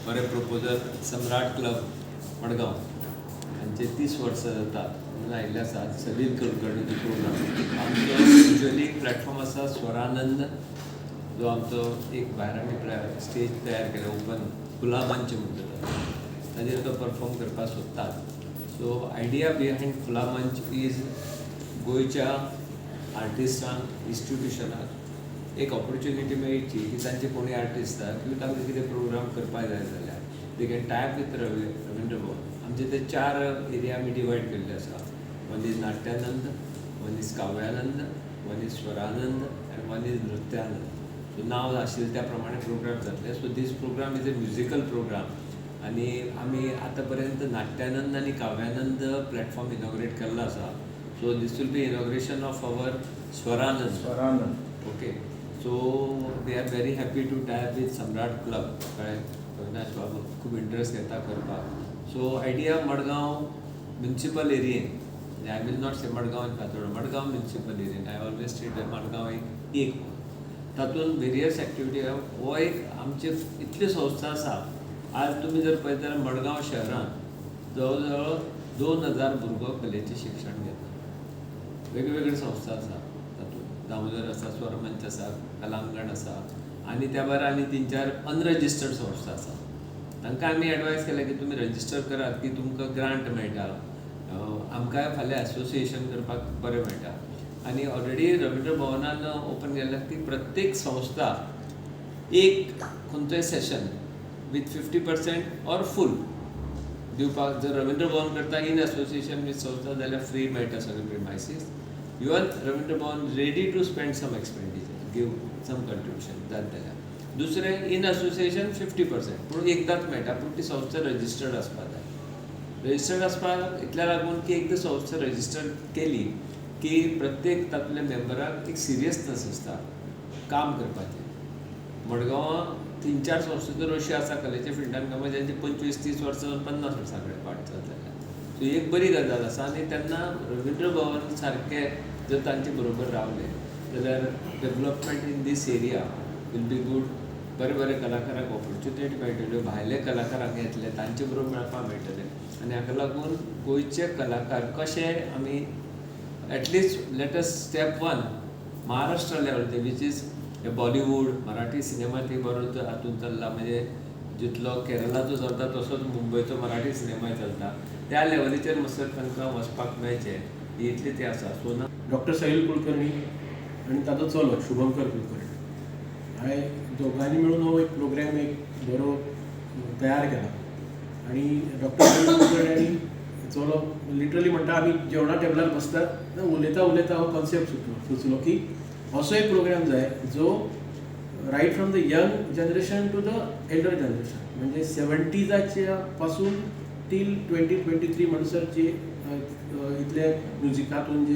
बरे प्रपोजल सम्राट क्लब मडगांव हांचे 30 वर्सां जातात म्हणून आयिल्ले आसात सलील कुलकर्णी प्रोग्राम आमचो युजली प्लॅटफॉर्म आसा स्वरानंद जो आमचो एक भायर आमी स्टेज तयार केला ओपन खुला मंच म्हणटा ताजेर तो परफॉर्म करपाक सोदतात. सो आयडिया बिहायंड खुला मंच इज गोंयच्या आर्टिस्टांक इन्स्टिट्युशनाक एक ऑपॉर्च्युनिटी मेळची की तांचे कोणी आर्टिस्ट आसा किंवा तांकां कितें प्रोग्राम करपाक जाय जाल्यार they can tie up with Ravindra Bhavan. आमचे ते 4 एरिया आमी डिवायड केल्ले आसा. One is Natyanand, one is Kavyanand, one is Swaranand आनी वन इज नृत्यानंद. सो नांव आशिल्ले त्या प्रमाणे प्रोग्राम जातले. So this program is a musical program आनी आमी आतां पर्यंत नाट्यानंद आनी काव्यानंद प्लॅटफॉर्म इनॉग्रेट केल्लो आसा. So this will be inauguration of our Swaranand. Okay. So we are very happy to tie up with Samrat club. कळ्ळें. अविनाश बाबू खूब इंट्रस्ट घेता करपाक. सो आयडिया मडगांव म्युनिसिपल एरियेन I will not say Madgaon in Fatorda Madgaon municipal एरियेन आय ऑलवेज स्टेट मडगांव एक तातूंत वेरियस एक्टिविटी हो एक आमचे इतल्यो संस्था आसा. आज तुमी जर पळयत जाल्यार मडगांव शहरांत जवळ जवळ 2000 भुरगो कलेचें शिक्षण घेतात. वेगवेगळ्यो संस्था आसा तातूंत दामोदर आसा, स्वरमंच आसा, कलांगण आसा आनी त्या भायर आनी 3-4 अनरजिस्टर्ड संस्था आसा. तांकां आमी एडवायस केलें की तुमी रजिस्टर करात की तुमकां ग्रांट मेळटा. आमकांय फाल्यां एसोसिएशन करपाक बरें मेळटा. आनी ऑलरेडी रवींद्र भवनान ओपन केल्या की प्रत्येक संस्था एक खंयचोय सेशन विथ 50% ऑर फूल दिवपाक. जर रवींद्र भवन करता इन एसोसिएशन विथ संस्था जाल्यार फ्री मेळटा सगळे premises. Even Ravindra Bhavan ready to spend some expenditure give some contribution जात जाल्यार. दुसरें इन एसोसिएशन 50% पूण एकदांच मेळटा पूण ती संस्था रजिस्टर्ड आसपाक जाय. रजिस्टर्ड आसपाक इतल्या लागून की एकदां संस्था रजिस्टर केली की प्रत्येक तातूंतल्या मेंबराक एक सिरियसनेस आसता काम करपाचें. मडगांवां 3-4 संस्था तर अश्यो आसा कलेच्या फिल्डान कामां जांची 25-30 वर्सां 50 वर्सां कडेन पाट जाता. सो एक बरी गजाल आसा. आनी तेन्ना रवींद्र भवन सारके जर तांचे बरोबर रावले जाल्यार development in this area will be good. बरे कलाकारांक ऑपॉर्च्युनिटी मेळटल्यो, भायले कलाकारांक येतले तांचे बरोबर मेळपाक मेळटलें. आनी हाका लागून गोंयचे कलाकार कशे आमी at least let us step 1 Maharashtra level which is Bollywood Marathi cinema ती बरो हातूंत चल्ला. म्हणजे जितलो केरळाचो चलता तसोच मुंबयचो मराठी सिनेमाय चलता. त्या लेवलीचेर मातसो तांकां वचपाक मेळचें ही इतली ती आसा. सो ना डॉक्टर सलील कुलकर्णी आनी ताचो चलो शुभंकर कुलकर्णी हांवें दोगांनी मेळून हो एक प्रोग्राम एक बरो तयार केला. आनी डॉक्टर सलील कुलकर्णी आनी चलो लिटरली म्हणटा आमी जेवणा टेबलार बसतात उलयता हो कॉन्सेप्ट सुचलो की असो एक प्रोग्राम जाय जो right from the young generation to the elder generation म्हणजे 70s पासून टील 2023 म्हणसर जे इतले म्युजिकातून जे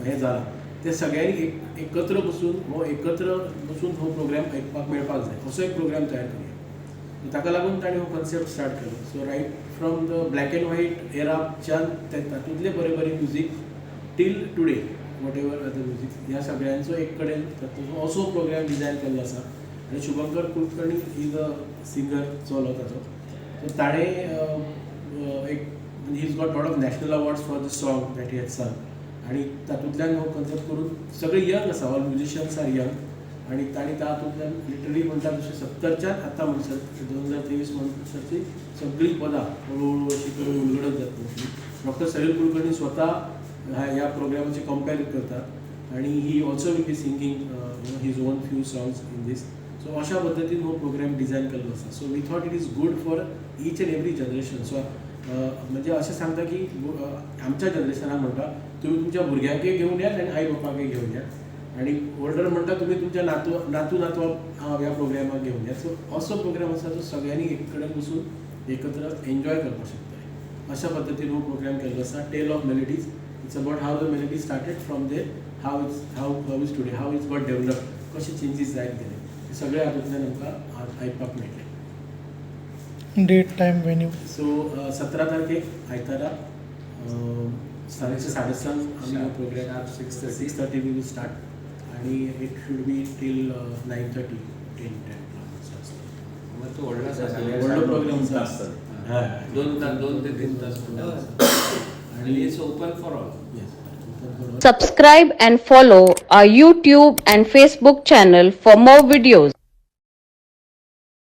हें जालां ते सगळ्यांनी एकत्र बसून हो प्रोग्राम आयकपाक मेळपाक जाय असो एक प्रोग्राम तयार करूया. ताका लागून ताणें हो कॉन्सेप्ट स्टार्ट केलो. So right from the black and white एराच्यान तातूंतले बरे music till today whatever other music ह्या सगळ्यांचो एक कडेन असो प्रोग्राम डिझायन केल्लो आसा. आनी Shubhankar Kulkarni is a singer चलो ताचो. सो ताणें एक he is got lot of national awards for the song that he has संग. आनी तातूंतल्यान हो कन्सेप्ट करून सगळे यंग आसा ऑल म्युजिशियन्स आर यंग. आनी ताणें तातूंतल्यान लिटरली म्हणटा तशें 70च्यान आतां म्हणसर 2023 म्हणसरची सगळीं पदां हळू अशी करून उलगडत जाता. डॉक्टर सलील कुलकर्णी स्वता ह्या प्रोग्रामाचे कंपेर करतात आनी he also will be singing his own few songs in this. So अशा पद्दतीन हो प्रोग्राम डिझायन केल्लो आसा. So we thought it is good for each and every generation. So म्हणजे अशें सांगता की आमच्या जनरेशनाक म्हणटा तुमी तुमच्या भुरग्यांकय घेवन यात आनी आई बापाकय घेवन यात. आनी ओल्डर म्हणटा तुमी तुमच्या नातू ह्या प्रोग्रामाक घेवन यात. सो असो प्रोग्राम आसा जो सगळ्यांनी एक कडेन बसून एकत्र एन्जॉय करपाक शकता. अशा पद्दतीन हो प्रोग्राम केल्लो आसा. Tale of melodies. It's about how the melody started from there how is today how is got develop कशे चेंजीस जायत गेले हे सगळे हातूंतल्यान आमकां आयकपाक मेळटलें. Date time venue. सो 17 तारखेक आयतारा सांजेचे 7:30 आमी हो प्रोग्राम 6:30 वी वील स्टार्ट आनी इट शूड बी टील 9:30 10 तो व्हडलो व्हडलो प्रोग्राम तास. असतात हा. 2 ते 3 तास पुन्हा असतात. आणि it's open for all. Yes. Subscribe and follow our YouTube and Facebook channel for more videos.